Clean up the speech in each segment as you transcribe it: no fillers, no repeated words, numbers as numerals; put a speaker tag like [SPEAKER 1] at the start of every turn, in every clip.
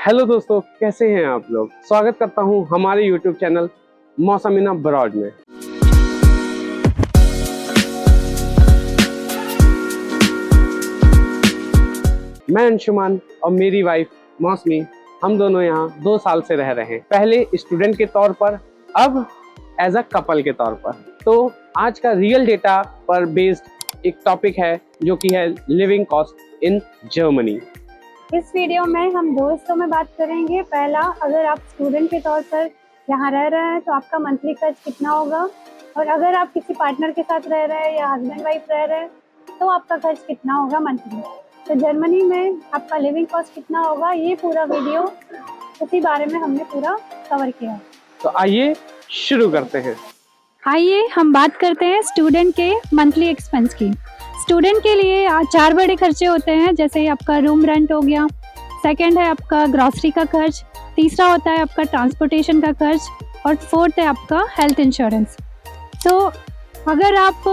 [SPEAKER 1] Hello दोस्तों, कैसे हैं आप लोग। स्वागत करता हूं हमारे YouTube चैनल मौसम अब्रॉड में। मैं अंशुमान और मेरी वाइफ मौसमी, हम दोनों यहाँ 2 साल से रह रहे हैं। पहले स्टूडेंट के तौर पर, अब एज अ कपल के तौर पर। तो आज का रियल डेटा पर बेस्ड एक टॉपिक है जो कि है लिविंग कॉस्ट इन जर्मनी।
[SPEAKER 2] इस वीडियो में हम 2 हिस्सों में बात करेंगे। पहला, अगर आप स्टूडेंट के तौर पर यहाँ रह रहे हैं तो आपका मंथली खर्च कितना होगा, और अगर आप किसी पार्टनर के साथ रह रहे हैं या हस्बैंड वाइफ रह रहे हैं तो आपका खर्च कितना होगा मंथली। तो जर्मनी में आपका लिविंग कॉस्ट कितना होगा, ये पूरा वीडियो उसी बारे में हमने पूरा कवर किया है।
[SPEAKER 1] तो आइए शुरू करते हैं।
[SPEAKER 2] आइए हम बात करते हैं स्टूडेंट के मंथली एक्सपेंस की। स्टूडेंट के लिए 4 बड़े खर्चे होते हैं, जैसे आपका रूम रेंट हो गया, सेकंड है आपका ग्रॉसरी का खर्च, तीसरा होता है आपका ट्रांसपोर्टेशन का खर्च, और फोर्थ है आपका हेल्थ इंश्योरेंस। तो अगर आप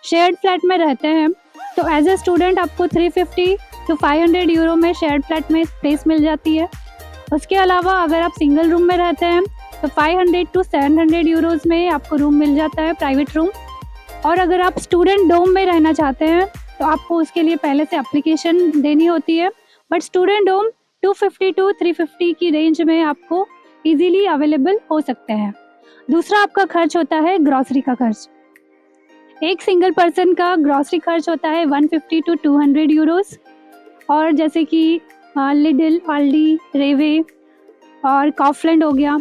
[SPEAKER 2] शेयर्ड फ्लैट में रहते हैं तो एज ए स्टूडेंट आपको 350 to 500 यूरो में शेयर्ड फ्लैट में स्पेस मिल जाती है। उसके अलावा अगर आप सिंगल रूम में रहते हैं तो 500 to 700 यूरोज़ में आपको रूम मिल जाता है, प्राइवेट रूम। और अगर आप स्टूडेंट डोम में रहना चाहते हैं तो आपको उसके लिए पहले से एप्लीकेशन देनी होती है, बट स्टूडेंट डोम 250 to 350 की रेंज में आपको इजीली अवेलेबल हो सकते हैं। दूसरा आपका खर्च होता है ग्रॉसरी का खर्च। एक सिंगल पर्सन का ग्रॉसरी खर्च होता है 150 to 200 यूरोज़। और जैसे कि लिडिल, अल्डी, रेवे और कॉफलैंड हो गया,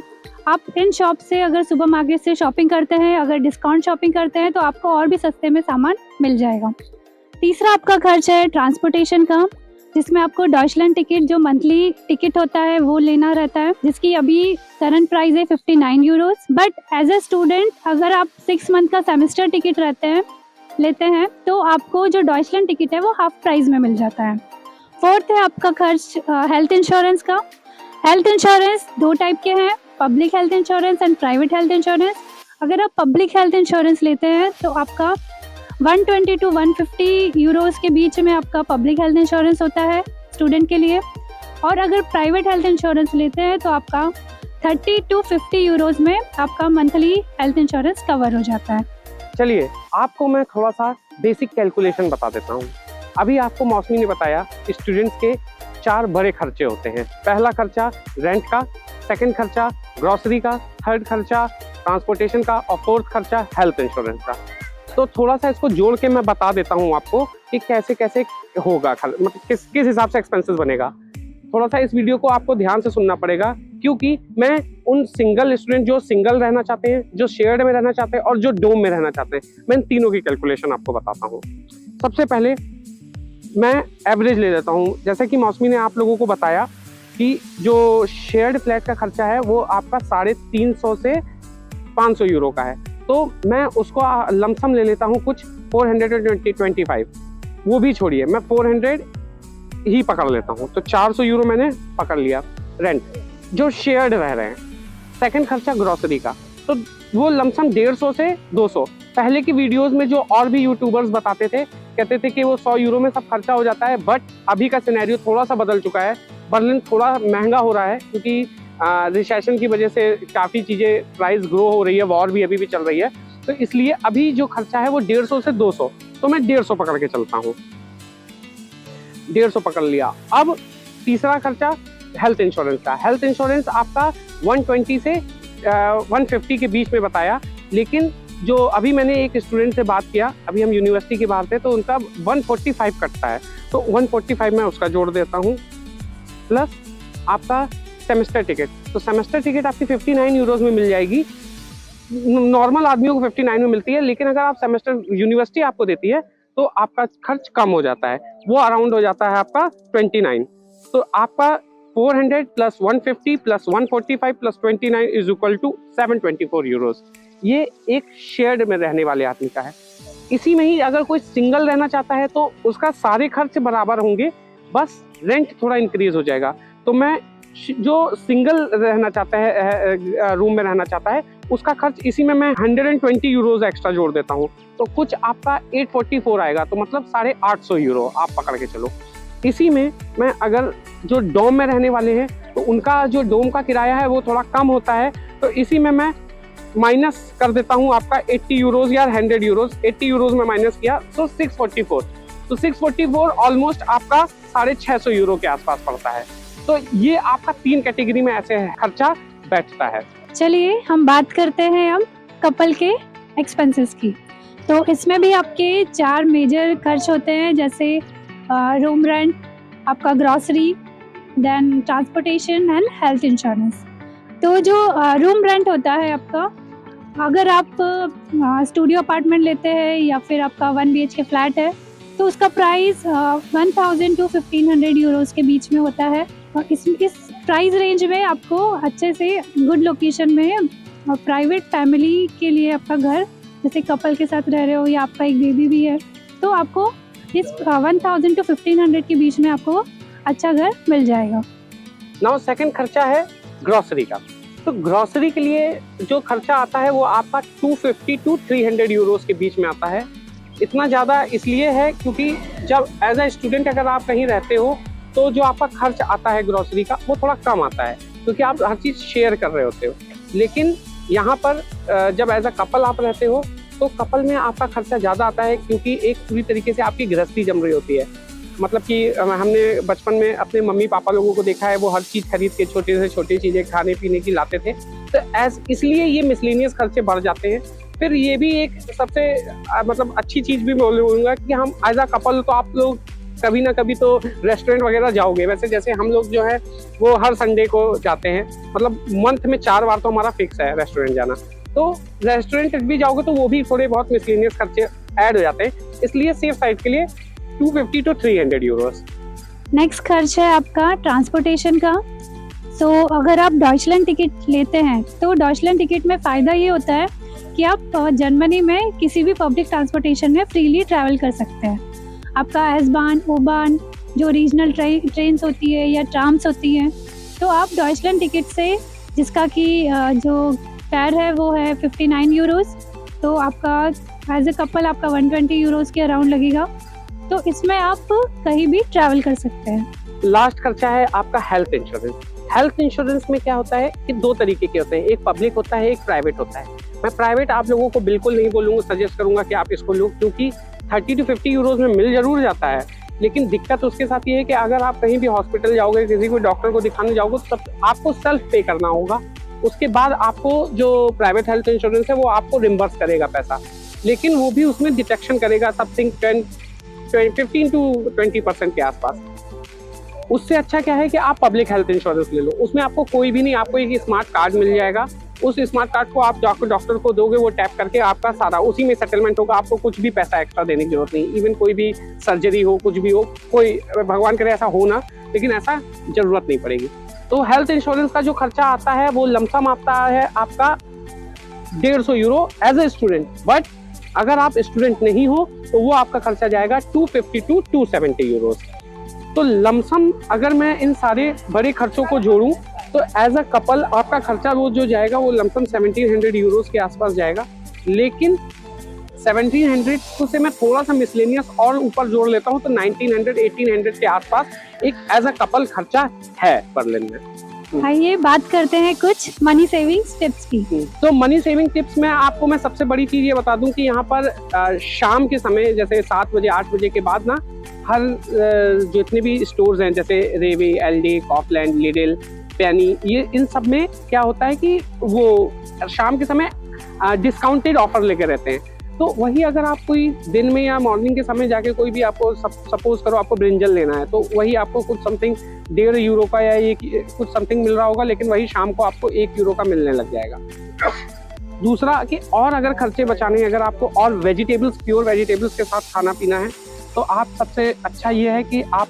[SPEAKER 2] आप इन शॉप से अगर सुपर मार्केट से शॉपिंग करते हैं, अगर डिस्काउंट शॉपिंग करते हैं तो आपको और भी सस्ते में सामान मिल जाएगा। तीसरा आपका खर्च है ट्रांसपोर्टेशन का, जिसमें आपको डॉइचलैंड टिकट जो मंथली टिकट होता है वो लेना रहता है, जिसकी अभी करंट प्राइस है 59 euros. But as a student अगर आप 6 मंथ का सेमेस्टर टिकट लेते हैं तो आपको जो डॉइचलैंड टिकट है वो हाफ प्राइस में मिल जाता है। फोर्थ है आपका खर्च हेल्थ इंश्योरेंस का। हेल्थ इंश्योरेंस 2 टाइप के हैं, public health insurance and private health insurance. अगर आप पब्लिक हेल्थ इंश्योरेंस लेते हैं तो आपका 120 to 150 यूरोज़ के बीच में आपका पब्लिक हेल्थ इंश्योरेंस होता है स्टूडेंट के लिए। और अगर प्राइवेट हेल्थ इंश्योरेंस लेते हैं तो आपका 30 to 50 यूरोज़ में आपका मंथली हेल्थ इंश्योरेंस कवर हो जाता है।
[SPEAKER 1] चलिए आपको मैं थोड़ा सा बेसिक कैलकुलेशन बता देता हूँ। अभी आपको मौसमी ने बताया स्टूडेंट्स के 4 बड़े खर्चे होते हैं। पहला खर्चा रेंट का, सेकंड खर्चा ग्रॉसरी का, थर्ड खर्चा ट्रांसपोर्टेशन का, और फोर्थ खर्चा हेल्थ इंश्योरेंस का। तो थोड़ा सा इसको जोड़ के मैं बता देता हूँ आपको कि कैसे कैसे होगा, मतलब किस हिसाब से एक्सपेंसेस बनेगा। थोड़ा सा इस वीडियो को आपको ध्यान से सुनना पड़ेगा, क्योंकि मैं उन सिंगल स्टूडेंट जो सिंगल रहना चाहते हैं, जो शेयर्ड में रहना चाहते हैं और जो डोम में रहना चाहते हैं, मैं इन तीनों की कैलकुलेशन आपको बताता हूँ। सबसे पहले मैं एवरेज ले लेता हूँ। जैसे कि मौसमी ने आप लोगों को बताया कि जो शेयर्ड फ्लैट का खर्चा है वो आपका 350 से 500 यूरो का है, तो मैं उसको लमसम ले लेता हूँ कुछ 425। वो भी छोड़िए, मैं 400 ही पकड़ लेता हूँ, तो 400 यूरो मैंने पकड़ लिया रेंट जो शेयर्ड रह रहे हैं। सेकंड खर्चा ग्रॉसरी का, तो वो लमसम 150 से 200। पहले की वीडियोस में जो और भी यूट्यूबर्स बताते थे, कहते थे कि वो 100 यूरो में सब खर्चा हो जाता है, बट अभी का सिनेरियो थोड़ा सा बदल चुका है। बर्लिन थोड़ा महंगा हो रहा है क्योंकि रिसेशन की वजह से काफ़ी चीज़ें प्राइस ग्रो हो रही है, वॉर भी अभी भी चल रही है, तो इसलिए अभी जो खर्चा है वो 150 से 200, तो मैं 150 पकड़ के चलता हूँ। 150 पकड़ लिया। अब तीसरा खर्चा हेल्थ इंश्योरेंस का। हेल्थ इंश्योरेंस आपका 120 से 150 के बीच में बताया, लेकिन जो अभी मैंने एक स्टूडेंट से बात किया, अभी हम यूनिवर्सिटी के बाहर थे, तो उनका 145 कटता है, तो 145 मैं उसका जोड़ देता हूँ, प्लस आपका सेमेस्टर टिकट। तो सेमेस्टर टिकट आपकी 59 यूरोज़ में मिल जाएगी। नॉर्मल आदमियों को 59 में मिलती है, लेकिन अगर आप सेमेस्टर यूनिवर्सिटी आपको देती है तो आपका खर्च कम हो जाता है, वो अराउंड हो जाता है आपका 29। तो आपका 400 plus 150 plus 145 plus 29 is equal to 724 euros. ये एक शेयर्ड में रहने वाले आदमी का है। इसी में ही अगर कोई सिंगल रहना चाहता है तो उसका सारे खर्च बराबर होंगे, बस रेंट थोड़ा इंक्रीज हो जाएगा। तो मैं जो सिंगल रहना चाहता है, रूम में रहना चाहता है, उसका खर्च इसी में मैं 120 यूरोज एक्स्ट्रा जोड़ देता हूँ, तो कुछ आपका 844 आएगा, तो मतलब 850 यूरो आप पकड़ के चलो। इसी में मैं अगर जो डोम में रहने वाले हैं तो उनका जो डोम का किराया है वो थोड़ा कम होता है, तो इसी में मैं माइनस कर देता हूँ आपका 80 यूरोज या 100 यूरोज। 80 यूरोज में माइनस किया तो 644, तो 644 ऑलमोस्ट आपका 650 यूरो के आसपास पड़ता है। तो ये आपका 3 कैटेगरी में ऐसे खर्चा बैठता है।
[SPEAKER 2] चलिए हम बात करते हैं अब कपल के एक्सपेंसेस की। तो इसमें भी आपके 4 मेजर खर्च होते हैं, जैसे रूम रेंट, आपका grocery, then transportation and health insurance. तो जो रूम रेंट होता है आपका, अगर आप स्टूडियो अपार्टमेंट लेते हैं या फिर आपका 1 BHK फ्लैट है तो उसका प्राइस 1000 to 1500 यूरोज के बीच में होता है। और इस प्राइस रेंज में आपको अच्छे से गुड लोकेशन में प्राइवेट फैमिली के लिए आपका घर, जैसे कपल के साथ रह रहे हो या आपका एक बेबी भी है, तो आपको इस 1000 to 1500 के बीच में आपको अच्छा घर मिल जाएगा।
[SPEAKER 1] नाउ सेकंड खर्चा है ग्रोसरी का। तो ग्रोसरी के लिए जो खर्चा आता है वो आपका 250 to 300 यूरोज के बीच में आता है। इतना ज़्यादा इसलिए है क्योंकि जब एज अ स्टूडेंट अगर आप कहीं रहते हो तो जो आपका खर्च आता है ग्रोसरी का वो थोड़ा कम आता है, क्योंकि आप हर चीज़ शेयर कर रहे होते हो। लेकिन यहाँ पर जब एज अ कपल आप रहते हो तो कपल में आपका खर्चा ज़्यादा आता है, क्योंकि एक पूरी तरीके से आपकी गृहस्थी जम रही होती है। मतलब कि हमने बचपन में अपने मम्मी पापा लोगों को देखा है, वो हर चीज़ खरीद के छोटे से छोटी चीज़ें खाने पीने की लाते थे, तो इसलिए ये मिसलेनियस खर्चे बढ़ जाते हैं। फिर ये भी एक सबसे मतलब अच्छी चीज़ भी बोलूँगा कि हम एज अ कपल तो आप लोग कभी ना कभी तो रेस्टोरेंट वगैरह जाओगे। वैसे जैसे हम लोग जो है वो हर संडे को जाते हैं, मतलब मंथ में 4 बार तो हमारा फिक्स है रेस्टोरेंट जाना। तो रेस्टोरेंट भी जाओगे तो वो भी थोड़े बहुत मिसलेनियस खर्चे ऐड हो जाते हैं, इसलिए सेफ साइड के लिए 250 to 300 यूरोस।
[SPEAKER 2] नेक्स्ट खर्च है आपका ट्रांसपोर्टेशन का। सो अगर आप डॉइचलैंड टिकट लेते हैं तो डॉइचलैंड टिकट में फ़ायदा ये होता है कि आप जर्मनी में किसी भी पब्लिक ट्रांसपोर्टेशन में फ्रीली ट्रैवल कर सकते हैं। आपका एस-बान, ओ-बान जो रीजनल ट्रेन्स होती है या ट्राम्स होती हैं, तो आप डॉइचलैंड टिकट से, जिसका कि जो फेयर है वो है 59 यूरोस, तो आपका एज ए कपल आपका 120 यूरोस के अराउंड लगेगा। तो इसमें आप कहीं भी ट्रैवल कर सकते हैं।
[SPEAKER 1] लास्ट खर्चा है आपका हेल्थ इंश्योरेंस। हेल्थ इंश्योरेंस में क्या होता है कि 2 तरीके के होते हैं, एक पब्लिक होता है, एक प्राइवेट होता है। मैं प्राइवेट आप लोगों को बिल्कुल नहीं बोलूँगा, सजेस्ट करूँगा कि आप इसको लो, क्योंकि 30 to 50 यूरोज में मिल जरूर जाता है, लेकिन दिक्कत उसके साथ ये है कि अगर आप कहीं भी हॉस्पिटल जाओगे, किसी को डॉक्टर को दिखाने जाओगे, तो तब आपको सेल्फ पे करना होगा। उसके बाद आपको जो प्राइवेट हेल्थ इंश्योरेंस है वो आपको रिम्बर्स करेगा पैसा, लेकिन वो भी उसमें डिटेक्शन करेगा समथिंग 15 to 20% के आसपास। उससे अच्छा क्या है कि आप पब्लिक हेल्थ इंश्योरेंस ले लो, उसमें आपको कोई भी नहीं, आपको एक स्मार्ट कार्ड मिल जाएगा। उस स्मार्ट कार्ड को आप डॉक्टर को दोगे, वो टैप करके आपका सारा उसी में सेटलमेंट होगा, आपको कुछ भी पैसा एक्स्ट्रा देने की जरूरत नहीं। इवन कोई भी सर्जरी हो, कुछ भी हो, कोई भगवान करे ऐसा हो ना, लेकिन ऐसा जरूरत नहीं पड़ेगी। तो हेल्थ इंश्योरेंस का जो खर्चा आता है वो लमसम आता है आपका 150 euro as a student, but अगर आप स्टूडेंट नहीं हो तो वो आपका खर्चा जाएगा 250 to 270 यूरोस। तो लमसम अगर मैं इन सारे बड़े खर्चों को जोड़ूं तो एज अ कपल आपका खर्चा वो जो जाएगा वो लमसम 1700 यूरोस के आसपास जाएगा। लेकिन 1700 को से मैं थोड़ा सा मिसलेनियस और ऊपर जोड़ लेता हूँ तो 1900-1800 के आसपास एक एज अ कपल खर्चा है बर्लिन में।
[SPEAKER 2] आइए बात करते हैं कुछ मनी सेविंग टिप्स की।
[SPEAKER 1] तो मनी सेविंग टिप्स में आपको मैं सबसे बड़ी चीज़ ये बता दूं कि यहाँ पर शाम के समय जैसे 7 बजे 8 बजे के बाद ना हर जितने भी स्टोर्स हैं, जैसे रेवे, एलडी, कॉफलैंड, लिडिल, पेनी, ये इन सब में क्या होता है कि वो शाम के समय डिस्काउंटेड ऑफर लेके रहते हैं। तो वही अगर आप कोई दिन में या मॉर्निंग के समय जाके कोई भी आपको सपोज करो आपको ब्रिंजल लेना है, तो वही आपको कुछ समथिंग 1.5 यूरो का या कुछ समथिंग मिल रहा होगा, लेकिन वही शाम को आपको 1 यूरो का मिलने लग जाएगा। दूसरा कि और अगर खर्चे बचाने हैं, अगर आपको और वेजिटेबल्स, प्योर वेजिटेबल्स के साथ खाना पीना है, तो आप सबसे अच्छा ये है कि आप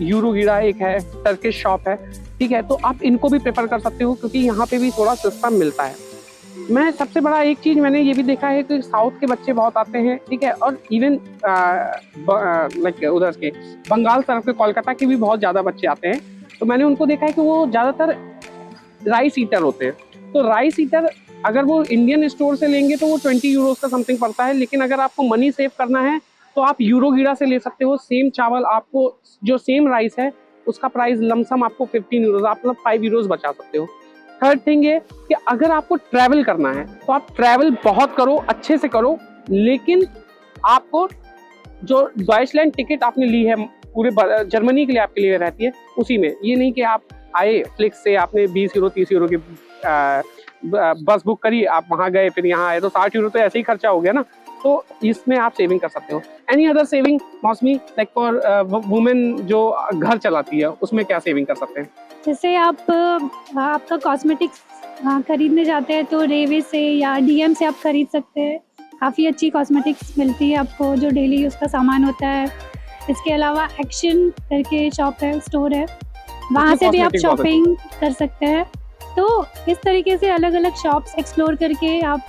[SPEAKER 1] यूरोगीरा एक है, टर्किश शॉप है, ठीक है, तो आप इनको भी प्रेफर कर सकते हो क्योंकि यहाँ पे भी थोड़ा सस्ता मिलता है। मैं सबसे बड़ा एक चीज़ मैंने ये भी देखा है कि साउथ के बच्चे बहुत आते हैं, ठीक है, और इवन लाइक उधर के बंगाल तरफ के कोलकाता के भी बहुत ज़्यादा बच्चे आते हैं। तो मैंने उनको देखा है कि वो ज़्यादातर राइस ईटर होते हैं। तो राइस ईटर अगर वो इंडियन स्टोर से लेंगे तो वो 20 यूरोस का समथिंग पड़ता है, लेकिन अगर आपको मनी सेव करना है तो आप यूरोगीरा से ले सकते हो सेम चावल। आपको जो सेम राइस है उसका प्राइस लमसम आपको 15 यूरोज, आप मतलब 5 यूरोज बचा सकते हो। थर्ड थिंग ये कि अगर आपको ट्रैवल करना है तो आप ट्रैवल बहुत करो, अच्छे से करो, लेकिन आपको जो डॉइचलैंड टिकट आपने ली है पूरे जर्मनी के लिए आपके लिए रहती है उसी में। ये नहीं कि आप आए फ्लिक्स से, आपने 20 यूरो 30 यूरो की बस बुक करी, आप वहाँ गए फिर यहाँ आए, तो 60 यूरो तो ऐसे ही खर्चा हो गया ना। तो इसमें आप सेविंग कर सकते हो। एनी अदर सेविंग मौसमी, लाइक फॉर वुमेन जो घर चलाती है, उसमें क्या सेविंग कर सकते हैं?
[SPEAKER 2] जैसे आप आपका कॉस्मेटिक्स खरीदने जाते हैं तो रेवे से या डीएम से आप खरीद सकते हैं। काफ़ी अच्छी कॉस्मेटिक्स मिलती है आपको जो डेली यूज़ का सामान होता है। इसके अलावा एक्शन करके शॉप है, स्टोर है, वहाँ से भी आप
[SPEAKER 1] cosmetic बहुत
[SPEAKER 2] शॉपिंग कर सकते हैं। तो इस तरीके से अलग अलग शॉप्स एक्सप्लोर करके आप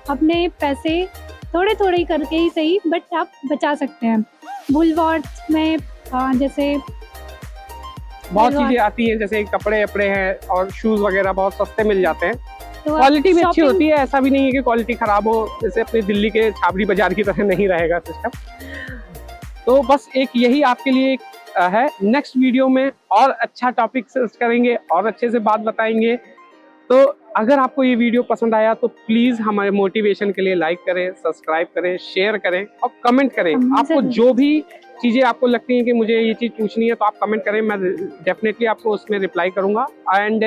[SPEAKER 2] अपने पैसे थोड़े थोड़े करके ही सही बट आप बचा सकते हैं। वुलवर्थ में जैसे
[SPEAKER 1] बहुत
[SPEAKER 2] Woolworth,
[SPEAKER 1] चीजें आती हैं, जैसे कपड़े वपड़े हैं और शूज वगैरह बहुत सस्ते मिल जाते हैं।
[SPEAKER 2] तो आप
[SPEAKER 1] क्वालिटी भी अच्छी
[SPEAKER 2] shopping-
[SPEAKER 1] होती है, ऐसा भी नहीं है कि क्वालिटी खराब हो, जैसे अपने दिल्ली के छाबड़ी बाजार की तरह नहीं रहेगा सिस्टम। तो बस एक यही आपके लिए एक है। नेक्स्ट वीडियो में और अच्छा टॉपिक सर्च करेंगे और अच्छे से बात बताएंगे। तो अगर आपको ये वीडियो पसंद आया तो प्लीज हमारे मोटिवेशन के लिए लाइक करें, सब्सक्राइब करें, शेयर करें और कमेंट करें। आपको जो भी चीजें आपको लगती हैं कि मुझे ये चीज पूछनी है तो आप कमेंट करें, मैं डेफिनेटली आपको उसमें रिप्लाई करूंगा। एंड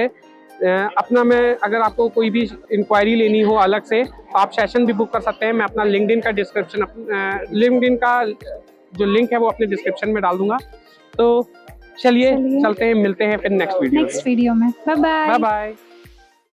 [SPEAKER 1] अपना मैं अगर आपको कोई भी इंक्वायरी लेनी हो अलग से तो आप सेशन भी बुक कर सकते हैं। मैं अपना लिंक्डइन का डिस्क्रिप्शन, लिंक्डइन का जो लिंक है वो अपने डिस्क्रिप्शन में डाल दूंगा। तो चलिए चलते हैं, मिलते हैं फिर नेक्स्ट वीडियो
[SPEAKER 2] नेक्स्ट वीडियो में। Bye bye.
[SPEAKER 1] Bye bye.